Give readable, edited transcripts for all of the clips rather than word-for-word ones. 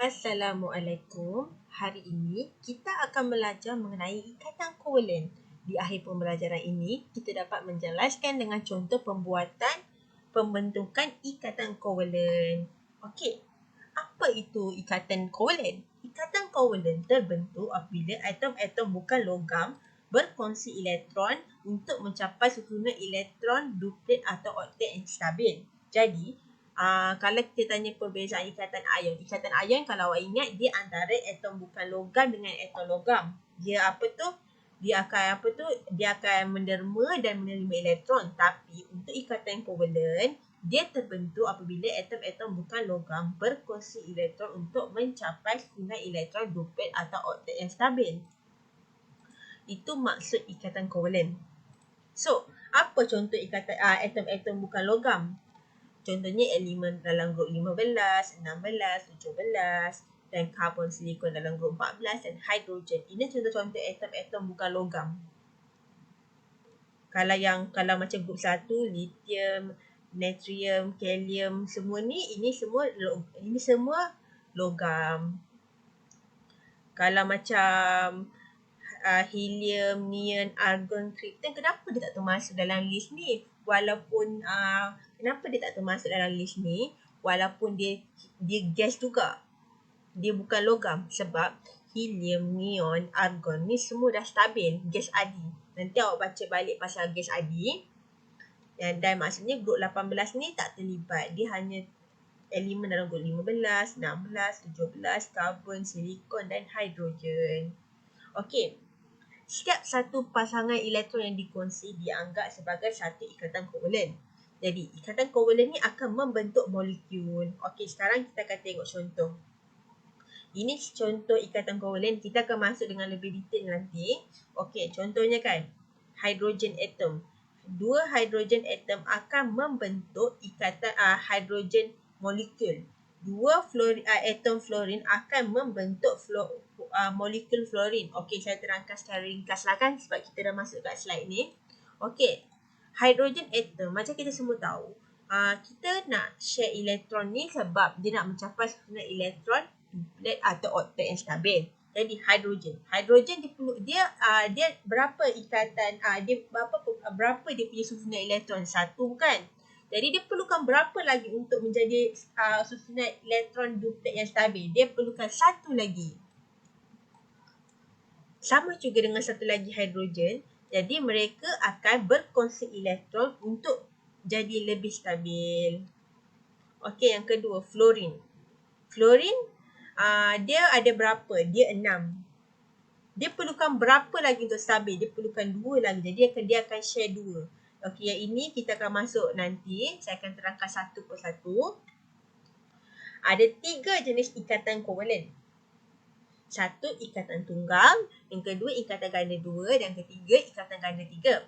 Assalamualaikum. Hari ini kita akan belajar mengenai ikatan kovalen. Di akhir pembelajaran ini, kita dapat menjelaskan dengan contoh pembentukan ikatan kovalen. Okey, apa itu ikatan kovalen? Ikatan kovalen terbentuk apabila atom-atom bukan logam berkongsi elektron untuk mencapai susunan elektron duplet atau oktet yang stabil. Jadi, kalau kita tanya perbezaan ikatan ion kalau awak ingat dia antara atom bukan logam dengan atom logam. Dia akan menderma dan menerima elektron. Tapi untuk ikatan kovalen, dia terbentuk apabila atom-atom bukan logam berkongsi elektron untuk mencapai susunan elektron duplet atau oktet yang stabil. Itu maksud ikatan kovalen. So, apa contoh ikatan atom-atom bukan logam? Contohnya elemen dalam grup 15, 16, 17 dan karbon silikon dalam grup 14 dan hidrogen. Ini contoh-contoh atom-atom bukan logam. Kalau macam grup 1, lithium, natrium, kalium, semua ni ini semua logam. Kalau macam helium, neon, argon, krypton, kenapa dia tak termasuk dalam list ni? Kenapa dia tak termasuk dalam list ni? Walaupun dia gas juga. Dia bukan logam sebab helium, neon, argon ni semua dah stabil, gas adi. Nanti awak baca balik pasal gas adi. Dan maksudnya grup 18 ni tak terlibat. Dia hanya elemen dalam grup 15, 16, 17, karbon, silikon dan hidrogen. Okey. Setiap satu pasangan elektron yang dikongsi dianggap sebagai satu ikatan kovalen. Jadi, ikatan kovalen ni akan membentuk molekul. Okey, sekarang kita akan tengok contoh. Ini contoh ikatan kovalen. Kita akan masuk dengan lebih detail nanti. Okey, contohnya kan, hidrogen atom. Dua hidrogen atom akan membentuk ikatan hidrogen molekul. Dua atom fluorine akan membentuk molekul fluorine. Okey, saya terangkan secara ringkas lah kan sebab kita dah masuk kat slide ni. Okey, hidrogen atom macam kita semua tahu, kita nak share elektron ni sebab dia nak mencapai susunan elektron duplet atau oktet yang stabil. Jadi hidrogen dia berapa ikatan berapa dia punya susunan elektron? 1 kan? Jadi dia perlukan berapa lagi untuk menjadi susunan elektron duplet yang stabil? Dia perlukan 1 lagi. Sama juga dengan satu lagi hidrogen. Jadi mereka akan berkongsi elektron untuk jadi lebih stabil. Okey, yang kedua fluorine. Fluorine dia ada berapa? Dia 6. Dia perlukan berapa lagi untuk stabil? Dia perlukan 2 lagi. Jadi dia akan share 2. Okey, yang ini kita akan masuk nanti. Saya akan terangkan satu persatu. Ada 3 jenis ikatan kovalen. 1, ikatan tunggal. Yang kedua, ikatan ganda 2. Dan ketiga, ikatan ganda 3.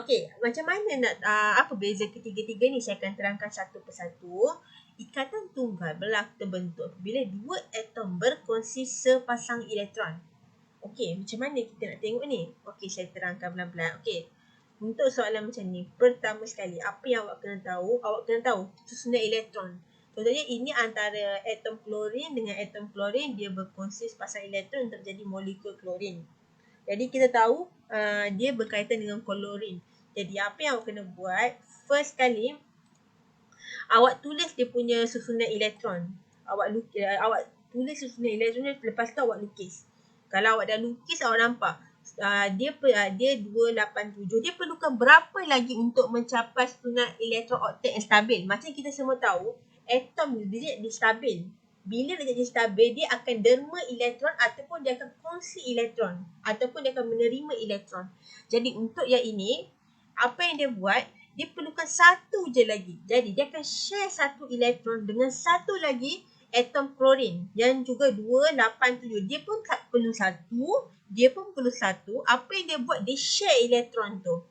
Okey, macam mana apa beza ketiga-tiga ni? Saya akan terangkan satu persatu. Ikatan tunggal terbentuk apabila 2 atom berkongsi sepasang elektron. Okey, macam mana kita nak tengok ni? Okey, saya terangkan pelan-pelan. Okey, untuk soalan macam ni, pertama sekali, apa yang awak kena tahu? Awak kena tahu susunan elektron. Contohnya ini antara atom klorin dengan atom klorin, dia berkongsi sepasang elektron untuk menjadi molekul klorin. Jadi kita tahu dia berkaitan dengan klorin. Jadi apa yang awak kena buat? First kali, awak tulis dia punya susunan elektron. Awak tulis susunan elektron, lepas tu awak lukis. Kalau awak dah lukis, awak nampak dia 287. Dia perlukan berapa lagi untuk mencapai susunan elektron oktet yang stabil? Macam kita semua tahu, atom dia stabil. Bila dia jadi stabil, dia akan derma elektron ataupun dia akan kongsi elektron ataupun dia akan menerima elektron. Jadi untuk yang ini, apa yang dia buat, dia perlukan 1 je lagi. Jadi dia akan share 1 elektron dengan 1 lagi atom klorin yang juga 287. Dia pun perlu 1, dia pun perlu 1. Apa yang dia buat, dia share elektron tu.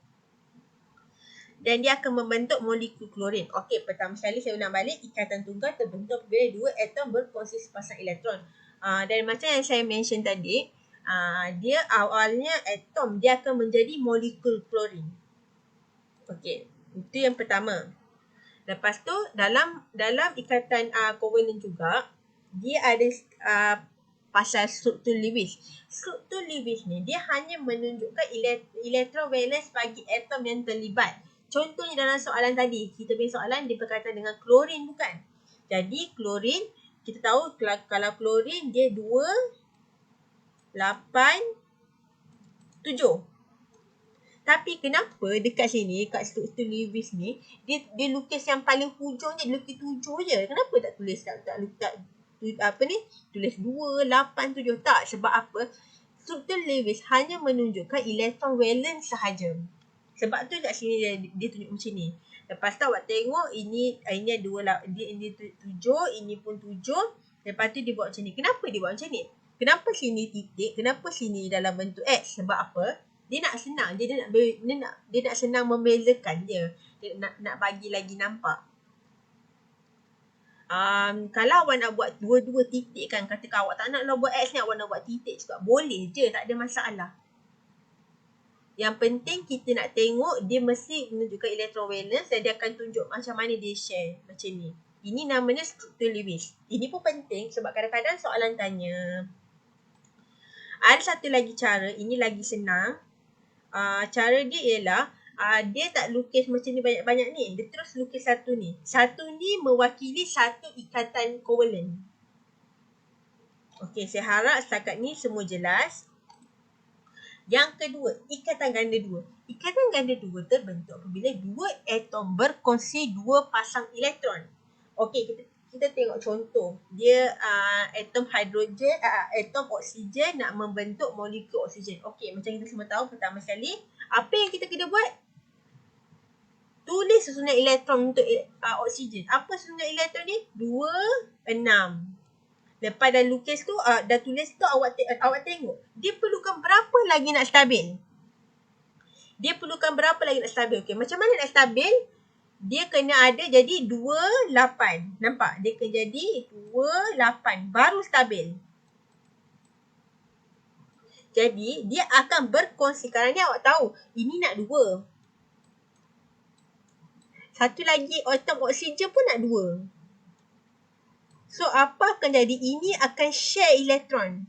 Dan dia akan membentuk molekul klorin. Okey, pertama sekali saya ulang balik. Ikatan tunggal terbentuk apabila 2 atom berkongsi sepasang elektron. Dan macam yang saya mention tadi, dia awalnya atom, dia akan menjadi molekul klorin. Okey, itu yang pertama. Lepas tu dalam ikatan kovalen juga, dia ada pasal struktur Lewis. Struktur Lewis ni dia hanya menunjukkan elektron valence bagi atom yang terlibat. Contohnya dalam soalan tadi, kita punya soalan dia berkaitan dengan klorin bukan? Jadi klorin, kita tahu kalau klorin dia 2, 8, 7. Tapi kenapa dekat sini, kat struktur Lewis ni, dia lukis yang paling hujung je, dia lukis 7 je. Kenapa tak tulis tulis 2, 8, 7. Tak, sebab apa? Struktur Lewis hanya menunjukkan elektron valence sahaja. Sebab tu kat sini dia tunjuk macam ni. Lepas tu awak tengok ini ada 2, ini 7, ini pun 7. Lepas tu dia buat macam ni. Kenapa dia buat macam ni? Kenapa sini titik? Kenapa sini dalam bentuk X? Sebab apa? Dia nak senang, dia nak senang membezakan dia. Dia nak bagi lagi nampak. Kalau awak nak buat dua-dua titik kan, katakan awak tak nak buat X ni, awak nak buat titik juga. Boleh je, tak ada masalah. Yang penting kita nak tengok dia mesti menunjukkan elektron valence dan dia akan tunjuk macam mana dia share macam ni. Ini namanya struktur Lewis. Ini pun penting sebab kadang-kadang soalan tanya. Ada satu lagi cara, ini lagi senang. Cara dia ialah dia tak lukis macam ni banyak-banyak ni. Dia terus lukis satu ni. Satu ni mewakili satu ikatan kovalent. Okey, saya harap setakat ni semua jelas. Yang kedua, ikatan ganda 2. Ikatan ganda 2 terbentuk apabila 2 atom berkongsi 2 pasang elektron. Okey, kita tengok contoh. Dia atom hidrogen, atom oksigen nak membentuk molekul oksigen. Okey, macam kita semua tahu pertama sekali, apa yang kita kena buat? Tulis susunan elektron untuk oksigen. Apa susunan elektron ni? 2, 6. Lepas dah lukis tu, dah tulis tu, awak tengok. Dia perlukan berapa lagi nak stabil? Okey, macam mana nak stabil? Dia kena ada jadi 2, 8. Nampak? Dia kena jadi 2, 8. Baru stabil. Jadi, dia akan berkongsi. Kerana awak tahu, ini nak 2. Satu lagi atom oksigen pun nak 2. So, apa akan jadi? Ini akan share elektron.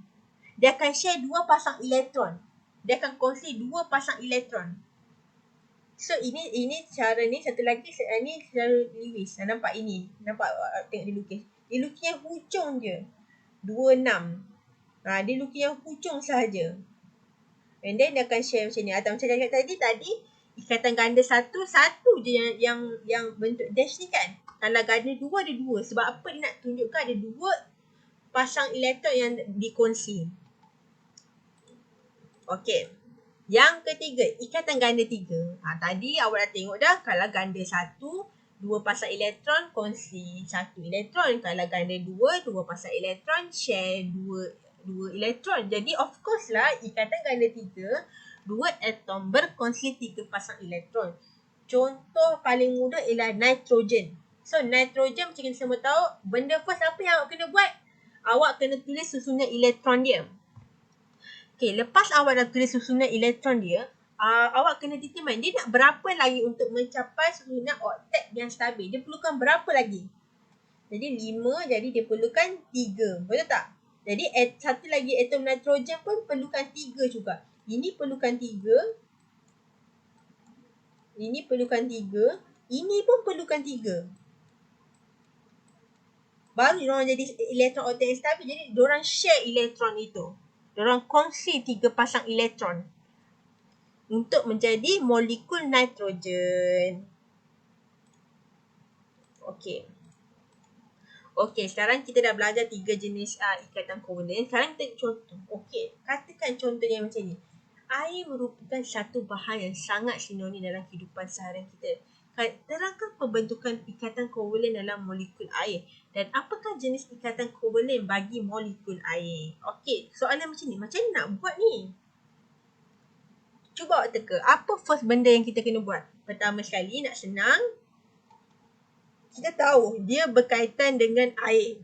Dia akan share 2 pasang elektron. Dia akan kongsi 2 pasang elektron. So, ini cara ni. Satu lagi, ni cara Lewis. Nampak ini? Nampak? Tengok dia lukis. Dia lukis yang hujung je. 2, 6. Dia lukis yang hujung sahaja. And then dia akan share macam ni. Atau macam saya cakap tadi, ikatan ganda satu je yang bentuk dash ni kan. Kalau ganda 2 ada 2. Sebab apa dia nak tunjukkan ada 2 pasang elektron yang dikongsi. Okey. Yang ketiga, ikatan ganda 3. Tadi awak dah tengok dah. Kalau ganda 1, 2 pasang elektron kongsi 1 elektron. Kalau ganda 2 pasang elektron share 2 elektron. Jadi of course lah ikatan ganda 3, 2 atom berkongsi 3 pasang elektron. Contoh paling mudah ialah nitrogen. So nitrogen macam kita semua tahu, benda first apa yang awak kena buat? Awak kena tulis susunan elektron dia. Okey, lepas awak dah tulis susunan elektron dia, awak kena determine dia nak berapa lagi untuk mencapai susunan oktet yang stabil. Dia perlukan berapa lagi? Jadi 5, jadi dia perlukan 3. Betul tak? Jadi satu lagi atom nitrogen pun perlukan 3 juga. Ini perlukan 3. Ini perlukan 3. Ini pun perlukan 3. Baru diorang jadi elektron oktet yang stabil. Jadi diorang share elektron itu. Diorang kongsi 3 pasang elektron untuk menjadi molekul nitrogen. Okey, sekarang kita dah belajar 3 jenis ikatan kovalent. Sekarang kita contoh. Okey, katakan contohnya macam ni. Air merupakan satu bahan yang sangat sinonim dalam kehidupan seharian kita. Terangkan pembentukan ikatan kovalent dalam molekul air dan apakah jenis ikatan kovalent bagi molekul air. Okey, soalan macam ni. Macam mana nak buat ni? Cuba awak teka. Apa first benda yang kita kena buat? Pertama sekali, nak senang, kita tahu dia berkaitan dengan air.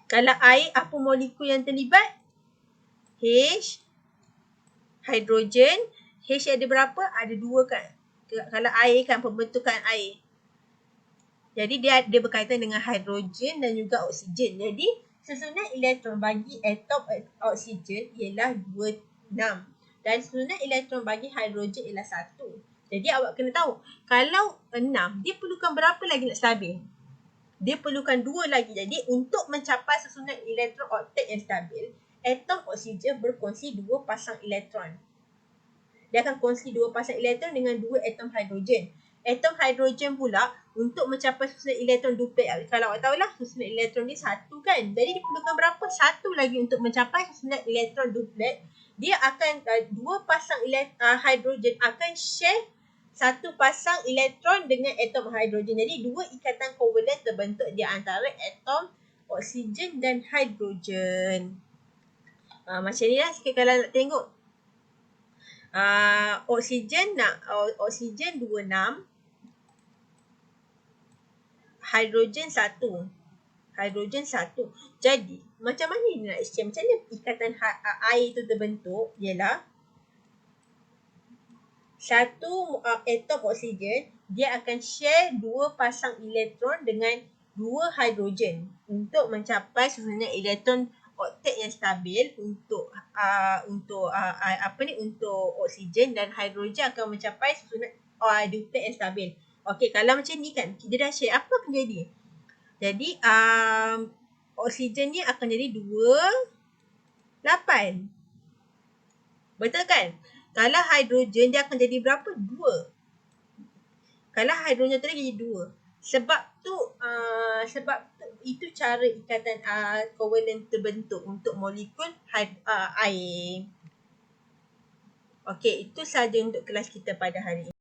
Kalau air, apa molekul yang terlibat? H, hidrogen. H ada berapa? Ada 2 kan? Kalau air kan, pembentukan air. Jadi dia berkaitan dengan hidrogen dan juga oksigen. Jadi susunan elektron bagi atom oksigen ialah 26 dan susunan elektron bagi hidrogen ialah 1. Jadi awak kena tahu, kalau 6, dia perlukan berapa lagi nak stabil? Dia perlukan 2 lagi. Jadi untuk mencapai susunan elektron oktet yang stabil, atom oksigen berkongsi 2 pasang elektron. Dia akan kongsi 2 pasang elektron dengan 2 atom hidrogen. Atom hidrogen pula untuk mencapai susunan elektron duplet. Kalau awak tahulah susunan elektron ni 1 kan. Jadi diperlukan berapa? 1 lagi untuk mencapai susunan elektron duplet. Dia akan 2 pasang hidrogen akan share 1 pasang elektron dengan atom hidrogen. Jadi 2 ikatan kovalen terbentuk di antara atom oksigen dan hidrogen. Macam ni lah kalau nak tengok. Oksigen 26, hidrogen 1. Jadi macam mana ni nak share? Macam mana ikatan air tu terbentuk? Ialah satu atom oksigen dia akan share 2 pasang elektron dengan 2 hidrogen untuk mencapai susunan elektron oktet yang stabil untuk untuk oksigen dan hidrogen akan mencapai susunan duplet yang stabil. Okey, kalau macam ni kan kita dah share, apa akan jadi? Jadi oksigen ni akan jadi 28. Betul kan? Kalau hidrogen dia akan jadi berapa? 2. Kalau hidrogen tadi jadi 2. Sebab tu itu cara ikatan kovalen terbentuk untuk molekul air. Okey, itu sahaja untuk kelas kita pada hari ini.